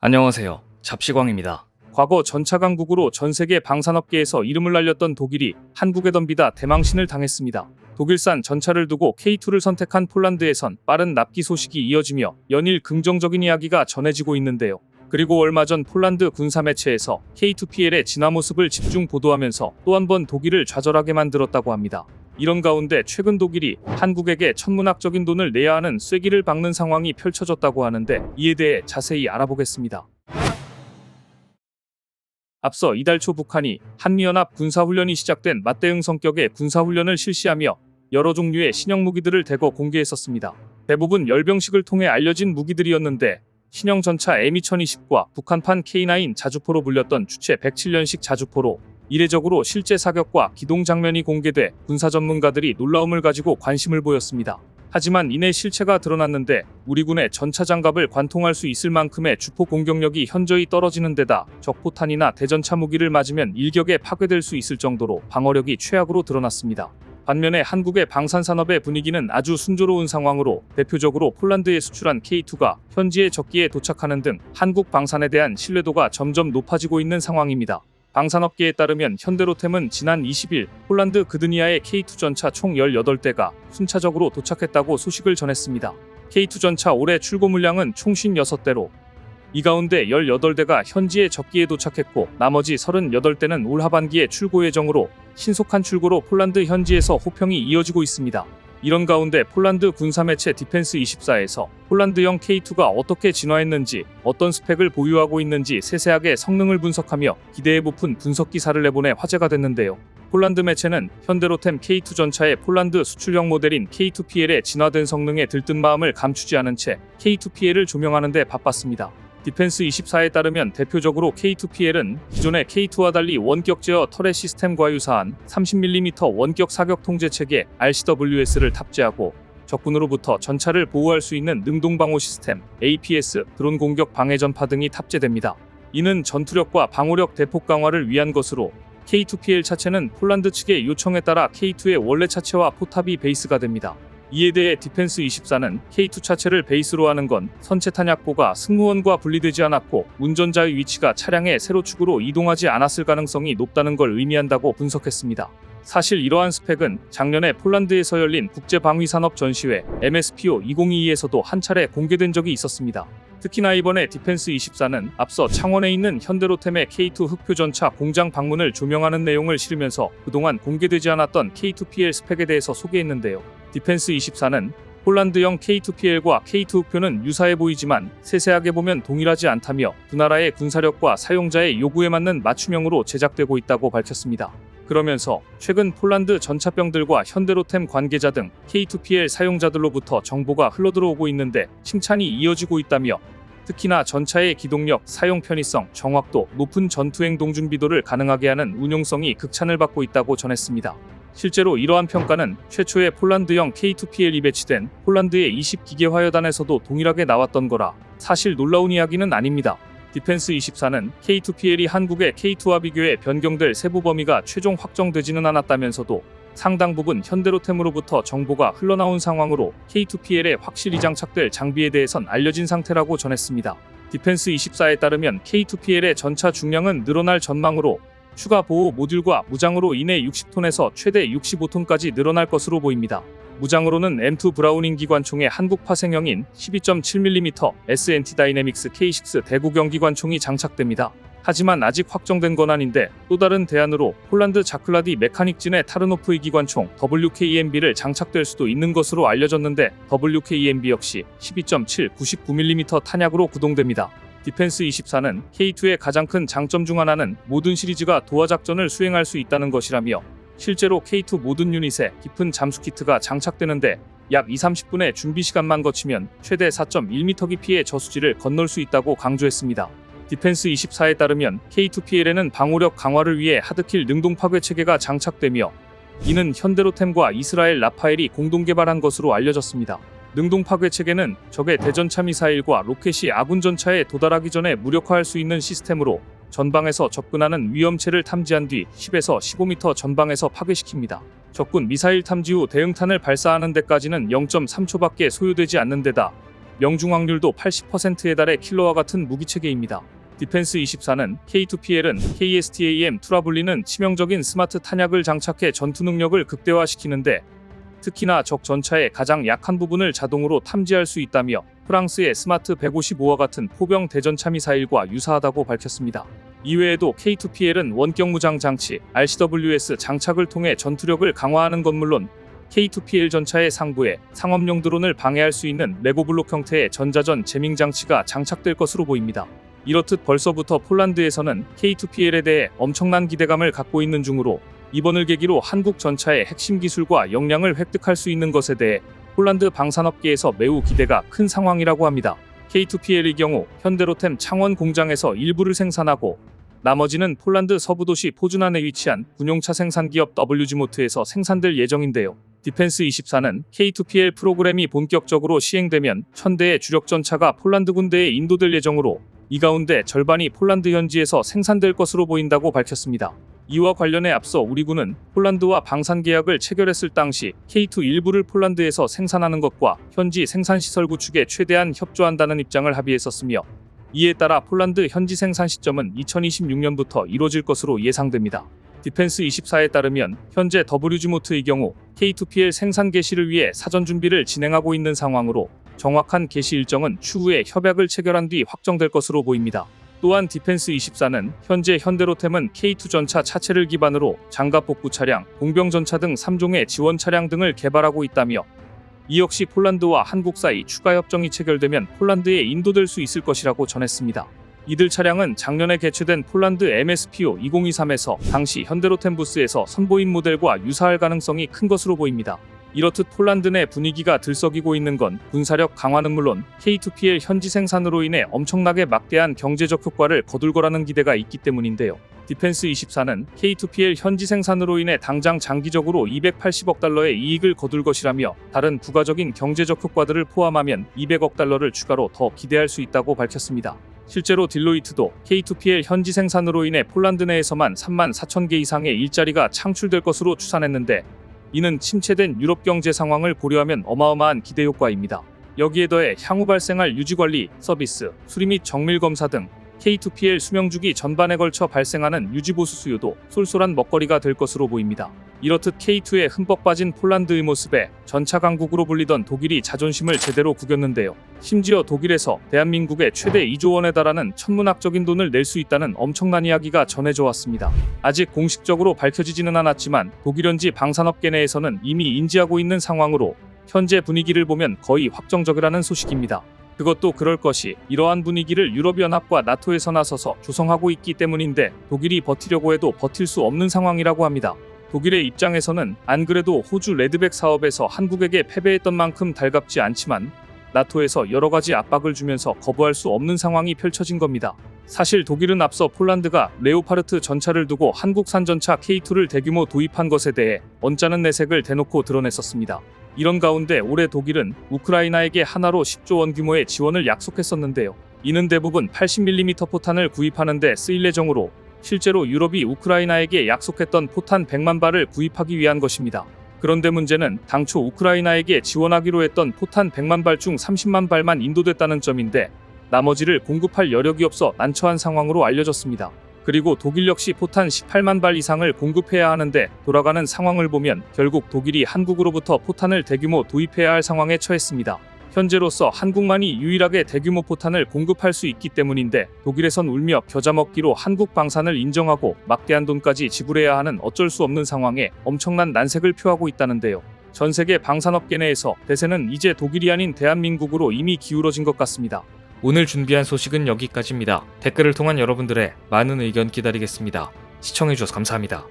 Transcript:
안녕하세요. 잡시광입니다. 과거 전차 강국으로 전세계 방산업계에서 이름을 날렸던 독일이 한국에 덤비다 대망신을 당했습니다. 독일산 전차를 두고 K2를 선택한 폴란드에선 빠른 납기 소식이 이어지며 연일 긍정적인 이야기가 전해지고 있는데요. 그리고 얼마 전 폴란드 군사매체에서 K2PL의 진화 모습을 집중 보도하면서 또 한 번 독일을 좌절하게 만들었다고 합니다. 이런 가운데 최근 독일이 한국에게 천문학적인 돈을 내야 하는 쐐기를 박는 상황이 펼쳐졌다고 하는데 이에 대해 자세히 알아보겠습니다. 앞서 이달 초 북한이 한미연합 군사훈련이 시작된 맞대응 성격의 군사훈련을 실시하며 여러 종류의 신형 무기들을 대거 공개했었습니다. 대부분 열병식을 통해 알려진 무기들이었는데 신형 전차 M2020과 북한판 K9 자주포로 불렸던 주체 107년식 자주포로 이례적으로 실제 사격과 기동 장면이 공개돼 군사 전문가들이 놀라움을 가지고 관심을 보였습니다. 하지만 이내 실체가 드러났는데 우리 군의 전차 장갑을 관통할 수 있을 만큼의 주포 공격력이 현저히 떨어지는 데다 적포탄이나 대전차 무기를 맞으면 일격에 파괴될 수 있을 정도로 방어력이 최악으로 드러났습니다. 반면에 한국의 방산산업의 분위기는 아주 순조로운 상황으로 대표적으로 폴란드에 수출한 K2가 현지의 적기에 도착하는 등 한국 방산에 대한 신뢰도가 점점 높아지고 있는 상황입니다. 방산업계에 따르면 현대로템은 지난 20일 폴란드 그드니아의 K2 전차 총 18대가 순차적으로 도착했다고 소식을 전했습니다. K2 전차 올해 출고 물량은 총 56대로 이 가운데 18대가 현지의 적기에 도착했고 나머지 38대는 올 하반기에 출고 예정으로 신속한 출고로 폴란드 현지에서 호평이 이어지고 있습니다. 이런 가운데 폴란드 군사매체 디펜스24에서 폴란드형 K2가 어떻게 진화했는지 어떤 스펙을 보유하고 있는지 세세하게 성능을 분석하며 기대에 부푼 분석 기사를 내보내 화제가 됐는데요. 폴란드 매체는 현대로템 K2 전차의 폴란드 수출형 모델인 K2PL의 진화된 성능에 들뜬 마음을 감추지 않은 채 K2PL을 조명하는 데 바빴습니다. 디펜스24에 따르면 대표적으로 K2PL은 기존의 K2와 달리 원격 제어 터렛 시스템과 유사한 30mm 원격 사격 통제 체계 RCWS를 탑재하고 적군으로부터 전차를 보호할 수 있는 능동 방호 시스템 APS, 드론 공격 방해 전파 등이 탑재됩니다. 이는 전투력과 방호력 대폭 강화를 위한 것으로 K2PL 차체는 폴란드 측의 요청에 따라 K2의 원래 차체와 포탑이 베이스가 됩니다. 이에 대해 디펜스24는 K2 차체를 베이스로 하는 건 선체 탄약고가 승무원과 분리되지 않았고 운전자의 위치가 차량의 세로축으로 이동하지 않았을 가능성이 높다는 걸 의미한다고 분석했습니다. 사실 이러한 스펙은 작년에 폴란드에서 열린 국제방위산업 전시회 MSPO 2022에서도 한 차례 공개된 적이 있었습니다. 특히나 이번에 디펜스24는 앞서 창원에 있는 현대로템의 K2 흑표전차 공장 방문을 조명하는 내용을 실으면서 그동안 공개되지 않았던 K2PL 스펙에 대해서 소개했는데요. 디펜스24는 폴란드형 K2PL과 K2 흑표는 유사해 보이지만 세세하게 보면 동일하지 않다며 두 나라의 군사력과 사용자의 요구에 맞는 맞춤형으로 제작되고 있다고 밝혔습니다. 그러면서 최근 폴란드 전차병들과 현대로템 관계자 등 K2PL 사용자들로부터 정보가 흘러들어오고 있는데 칭찬이 이어지고 있다며 특히나 전차의 기동력, 사용 편의성, 정확도, 높은 전투행동 준비도를 가능하게 하는 운용성이 극찬을 받고 있다고 전했습니다. 실제로 이러한 평가는 최초의 폴란드형 K2PL이 배치된 폴란드의 20기계 화여단에서도 동일하게 나왔던 거라 사실 놀라운 이야기는 아닙니다. 디펜스24는 K2PL이 한국의 K2와 비교해 변경될 세부 범위가 최종 확정되지는 않았다면서도 상당 부분 현대로템으로부터 정보가 흘러나온 상황으로 K2PL에 확실히 장착될 장비에 대해선 알려진 상태라고 전했습니다. 디펜스24에 따르면 K2PL의 전차 중량은 늘어날 전망으로 추가 보호 모듈과 무장으로 인해 60톤에서 최대 65톤까지 늘어날 것으로 보입니다. 무장으로는 M2 브라우닝 기관총의 한국 파생형인 12.7mm SNT 다이내믹스 K6 대구경 기관총이 장착됩니다. 하지만 아직 확정된 건 아닌데 또 다른 대안으로 폴란드 자클라디 메카닉진의 타르노프의 기관총 WKEMB를 장착될 수도 있는 것으로 알려졌는데 WKEMB 역시 12.7 99mm 탄약으로 구동됩니다. 디펜스24는 K2의 가장 큰 장점 중 하나는 모든 시리즈가 도하 작전을 수행할 수 있다는 것이라며 실제로 K2 모든 유닛에 깊은 잠수 키트가 장착되는데 약 2-30분의 준비 시간만 거치면 최대 4.1m 깊이의 저수지를 건널 수 있다고 강조했습니다. 디펜스24에 따르면 K2PL에는 방호력 강화를 위해 하드킬 능동 파괴 체계가 장착되며 이는 현대로템과 이스라엘 라파엘이 공동 개발한 것으로 알려졌습니다. 능동 파괴 체계는 적의 대전차 미사일과 로켓이 아군 전차에 도달하기 전에 무력화할 수 있는 시스템으로 전방에서 접근하는 위험체를 탐지한 뒤 10에서 15m 전방에서 파괴시킵니다. 적군 미사일 탐지 후 대응탄을 발사하는 데까지는 0.3초밖에 소요되지 않는 데다 명중 확률도 80%에 달해 킬러와 같은 무기체계입니다. 디펜스24는 K2PL은 KSTAM2라 불리는 치명적인 스마트 탄약을 장착해 전투 능력을 극대화시키는데 특히나 적 전차의 가장 약한 부분을 자동으로 탐지할 수 있다며 프랑스의 스마트 155와 같은 포병 대전차 미사일과 유사하다고 밝혔습니다. 이외에도 K2PL은 원격 무장 장치 RCWS 장착을 통해 전투력을 강화하는 것 물론 K2PL 전차의 상부에 상업용 드론을 방해할 수 있는 레고블록 형태의 전자전 제밍 장치가 장착될 것으로 보입니다. 이렇듯 벌써부터 폴란드에서는 K2PL에 대해 엄청난 기대감을 갖고 있는 중으로 이번을 계기로 한국 전차의 핵심 기술과 역량을 획득할 수 있는 것에 대해 폴란드 방산업계에서 매우 기대가 큰 상황이라고 합니다. K2PL의 경우 현대로템 창원 공장에서 일부를 생산하고 나머지는 폴란드 서부 도시 포즈난에 위치한 군용차 생산기업 WG모트에서 생산될 예정인데요. 디펜스24는 K2PL 프로그램이 본격적으로 시행되면 1000대의 주력 전차가 폴란드 군대에 인도될 예정으로 이 가운데 절반이 폴란드 현지에서 생산될 것으로 보인다고 밝혔습니다. 이와 관련해 앞서 우리 군은 폴란드와 방산 계약을 체결했을 당시 K2 일부를 폴란드에서 생산하는 것과 현지 생산시설 구축에 최대한 협조한다는 입장을 합의했었으며 이에 따라 폴란드 현지 생산 시점은 2026년부터 이뤄질 것으로 예상됩니다. 디펜스24에 따르면 현재 WG모트의 경우 K2PL 생산 개시를 위해 사전 준비를 진행하고 있는 상황으로 정확한 개시 일정은 추후에 협약을 체결한 뒤 확정될 것으로 보입니다. 또한 디펜스24는 현재 현대로템은 K2 전차 차체를 기반으로 장갑 복구 차량, 공병 전차 등 3종의 지원 차량 등을 개발하고 있다며 이 역시 폴란드와 한국 사이 추가 협정이 체결되면 폴란드에 인도될 수 있을 것이라고 전했습니다. 이들 차량은 작년에 개최된 폴란드 MSPO 2023에서 당시 현대로템 부스에서 선보인 모델과 유사할 가능성이 큰 것으로 보입니다. 이렇듯 폴란드 내 분위기가 들썩이고 있는 건 군사력 강화는 물론 K2PL 현지 생산으로 인해 엄청나게 막대한 경제적 효과를 거둘 거라는 기대가 있기 때문인데요. 디펜스24는 K2PL 현지 생산으로 인해 당장 장기적으로 280억 달러의 이익을 거둘 것이라며 다른 부가적인 경제적 효과들을 포함하면 200억 달러를 추가로 더 기대할 수 있다고 밝혔습니다. 실제로 딜로이트도 K2PL 현지 생산으로 인해 폴란드 내에서만 3만 4천 개 이상의 일자리가 창출될 것으로 추산했는데 이는 침체된 유럽 경제 상황을 고려하면 어마어마한 기대 효과입니다. 여기에 더해 향후 발생할 유지관리, 서비스, 수리 및 정밀 검사 등 K2PL 수명주기 전반에 걸쳐 발생하는 유지보수 수요도 쏠쏠한 먹거리가 될 것으로 보입니다. 이렇듯 K2에 흠뻑 빠진 폴란드의 모습에 전차 강국으로 불리던 독일이 자존심을 제대로 구겼는데요. 심지어 독일에서 대한민국의 최대 2조 원에 달하는 천문학적인 돈을 낼 수 있다는 엄청난 이야기가 전해져 왔습니다. 아직 공식적으로 밝혀지지는 않았지만 독일 현지 방산업계 내에서는 이미 인지하고 있는 상황으로 현재 분위기를 보면 거의 확정적이라는 소식입니다. 그것도 그럴 것이 이러한 분위기를 유럽연합과 나토에서 나서서 조성하고 있기 때문인데 독일이 버티려고 해도 버틸 수 없는 상황이라고 합니다. 독일의 입장에서는 안 그래도 호주 레드백 사업에서 한국에게 패배했던 만큼 달갑지 않지만 나토에서 여러 가지 압박을 주면서 거부할 수 없는 상황이 펼쳐진 겁니다. 사실 독일은 앞서 폴란드가 레오파르트 전차를 두고 한국산 전차 K2를 대규모 도입한 것에 대해 언짢은 내색을 대놓고 드러냈었습니다. 이런 가운데 올해 독일은 우크라이나에게 하나로 10조 원 규모의 지원을 약속했었는데요. 이는 대부분 80mm 포탄을 구입하는 데 쓰일 예정으로 실제로 유럽이 우크라이나에게 약속했던 포탄 100만 발을 구입하기 위한 것입니다. 그런데 문제는 당초 우크라이나에게 지원하기로 했던 포탄 100만 발 중 30만 발만 인도됐다는 점인데 나머지를 공급할 여력이 없어 난처한 상황으로 알려졌습니다. 그리고 독일 역시 포탄 18만 발 이상을 공급해야 하는데 돌아가는 상황을 보면 결국 독일이 한국으로부터 포탄을 대규모 도입해야 할 상황에 처했습니다. 현재로서 한국만이 유일하게 대규모 포탄을 공급할 수 있기 때문인데 독일에선 울며 겨자 먹기로 한국 방산을 인정하고 막대한 돈까지 지불해야 하는 어쩔 수 없는 상황에 엄청난 난색을 표하고 있다는데요. 전 세계 방산업계 내에서 대세는 이제 독일이 아닌 대한민국으로 이미 기울어진 것 같습니다. 오늘 준비한 소식은 여기까지입니다. 댓글을 통한 여러분들의 많은 의견 기다리겠습니다. 시청해주셔서 감사합니다.